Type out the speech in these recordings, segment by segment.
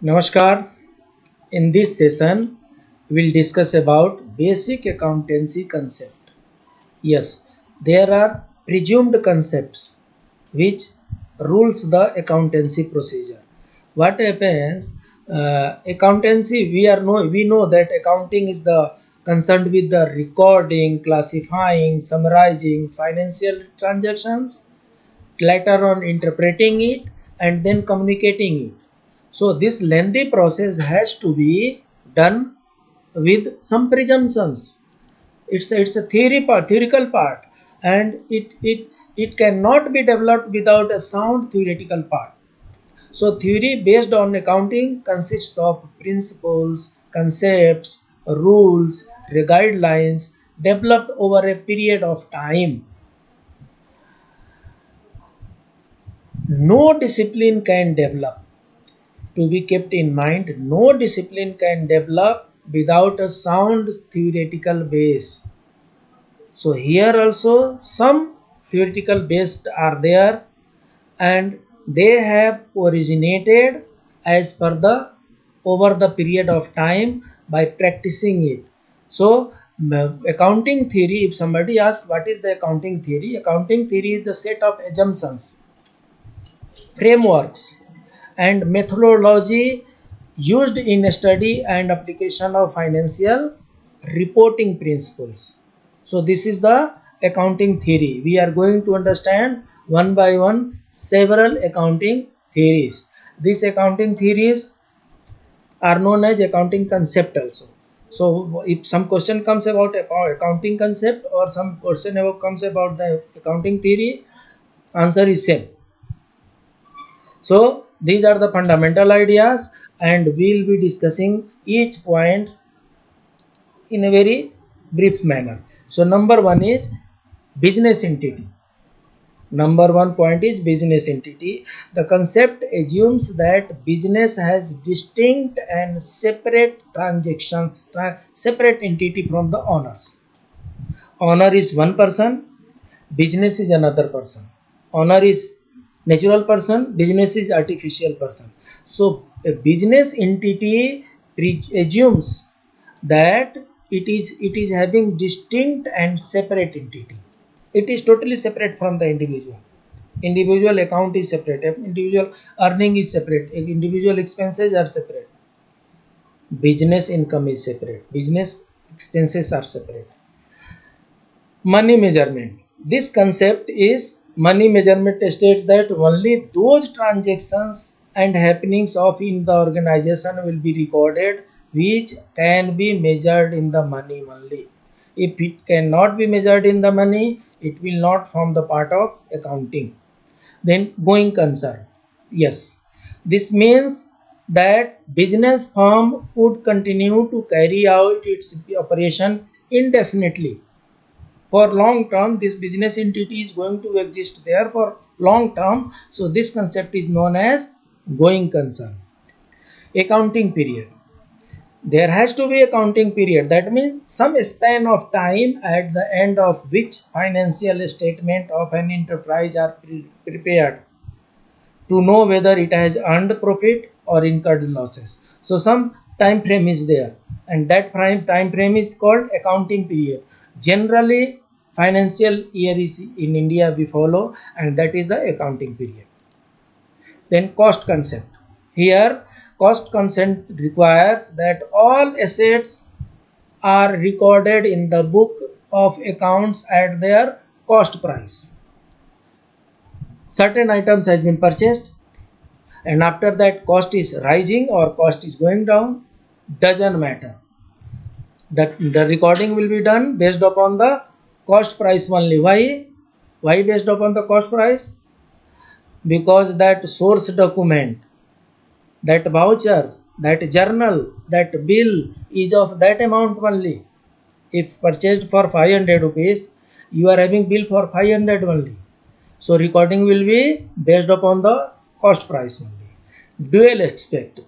Namaskar. In this session, we'll discuss about basic accountancy concept. Yes, there are presumed concepts which rules the accountancy procedure. What happens? Accountancy, we know that accounting is the concerned with the recording, classifying, summarizing financial transactions, later on interpreting it, and then communicating it. So this lengthy process has to be done with some presumptions. It's a theoretical part, and it cannot be developed without a sound theoretical part. So theory based on accounting consists of principles, concepts, rules, guidelines developed over a period of time. No discipline can develop. To be kept in mind, no discipline can develop without a sound theoretical base. So here also some theoretical base are there, and they have originated as per the over the period of time by practicing it. So accounting theory, if somebody asks what is the accounting theory is the set of assumptions, frameworks, and methodology used in study and application of financial reporting principles. So this is the accounting theory. We are going to understand one by one several accounting theories. These accounting theories are known as accounting concept also. So if some question comes about accounting concept, or some question comes about the accounting theory, answer is same. So these are the fundamental ideas, and we'll be discussing each point in a very brief manner. So number one is business entity. Number one point is business entity. The concept assumes that business has distinct and separate transactions, separate entity from the owners. Owner is one person, business is another person. Owner is natural person, business is artificial person. So a business entity assumes that it is having distinct and separate entity. It is totally separate from the individual. Individual account is separate, individual earning is separate, individual expenses are separate, business income is separate, business expenses are separate. Money measurement. This concept is money measurement states that only those transactions and happenings of in the organization will be recorded which can be measured in the money only. If it cannot be measured in the money, it will not form the part of accounting. Then going concern. Yes, this means that business firm would continue to carry out its operation indefinitely. For long term, this business entity is going to exist there for long term. So this concept is known as going concern. Accounting period. There has to be accounting period. That means some span of time at the end of which financial statement of an enterprise are prepared to know whether it has earned profit or incurred losses. So some time frame is there, and that time frame is called accounting period. Generally, financial year is in India we follow, and that is the accounting period. Then cost concept. Here, cost concept requires that all assets are recorded in the book of accounts at their cost price. Certain items has been purchased, and after that cost is rising or cost is going down, doesn't matter. That the recording will be done based upon the cost price only. Why based upon the cost price? Because that source document, that voucher, that journal, that bill is of that amount only. If purchased for 500 rupees, you are having bill for 500 only. So recording will be based upon the cost price only. Dual aspect.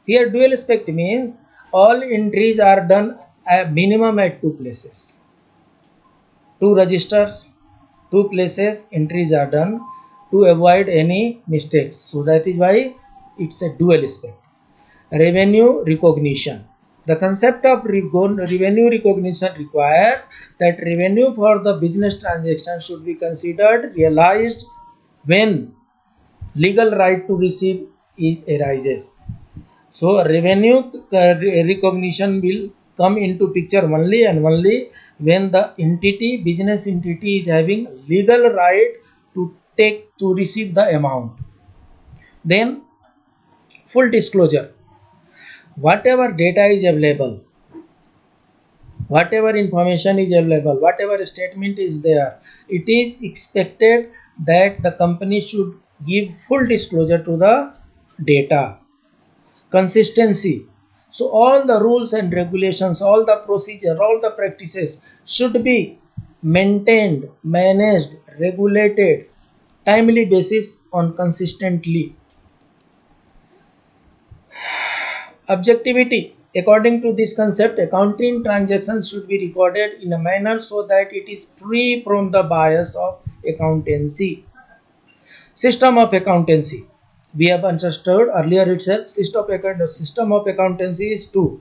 Here dual aspect means all entries are done at minimum at two places. Two registers, two places entries are done to avoid any mistakes. So that is why it's a dual aspect. revenue recognition. The concept of revenue recognition requires that revenue for the business transaction should be considered realized when legal right to receive arises. So revenue recognition will come into picture only and only when the business entity is having legal right to receive the amount. Then full disclosure. Whatever data is available, whatever information is available, whatever statement is there, it is expected that the company should give full disclosure to the data. Consistency. So all the rules and regulations, all the procedure, all the practices should be maintained, managed, regulated, timely basis on consistently. Objectivity. According to this concept, accounting transactions should be recorded in a manner so that it is free from the bias of accountancy. System of accountancy. We have understood earlier itself. System of accountancy is two: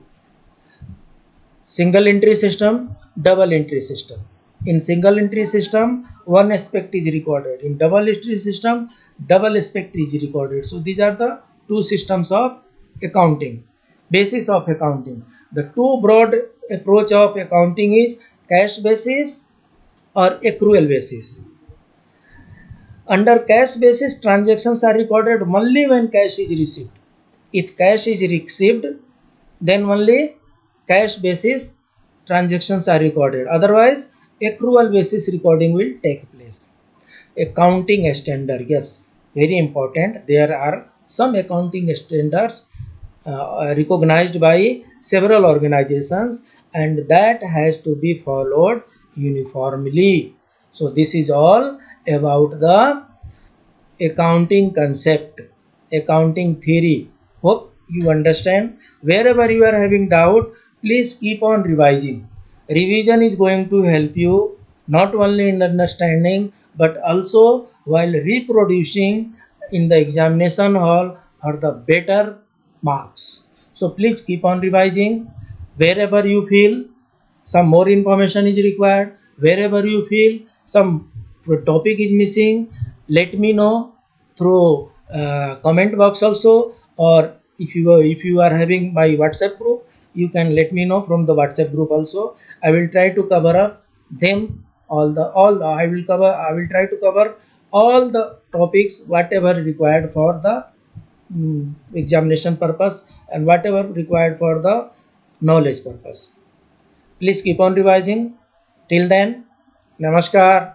single entry system, double entry system. In single entry system, one aspect is recorded. In double entry system, double aspect is recorded. So these are the two systems of accounting. Basis of accounting. The two broad approach of accounting is cash basis or accrual basis. Under cash basis, transactions are recorded only when cash is received. If cash is received, then only cash basis transactions are recorded. Otherwise, accrual basis recording will take place. Accounting standard, yes, very important. There are some accounting standards recognized by several organizations, and that has to be followed uniformly. So this is all about the accounting concept, accounting theory. Hope you understand. Wherever you are having doubt, please keep on revising. Revision is going to help you not only in understanding but also while reproducing in the examination hall for the better marks. So please keep on revising. Wherever you feel some more information is required, wherever you feel some topic is missing, let me know through comment box also, or if you are having my WhatsApp group, you can let me know from the WhatsApp group also. I will try to cover up them I will try to cover all the topics whatever required for the examination purpose and whatever required for the knowledge purpose. Please keep on revising. Till then, namaskar.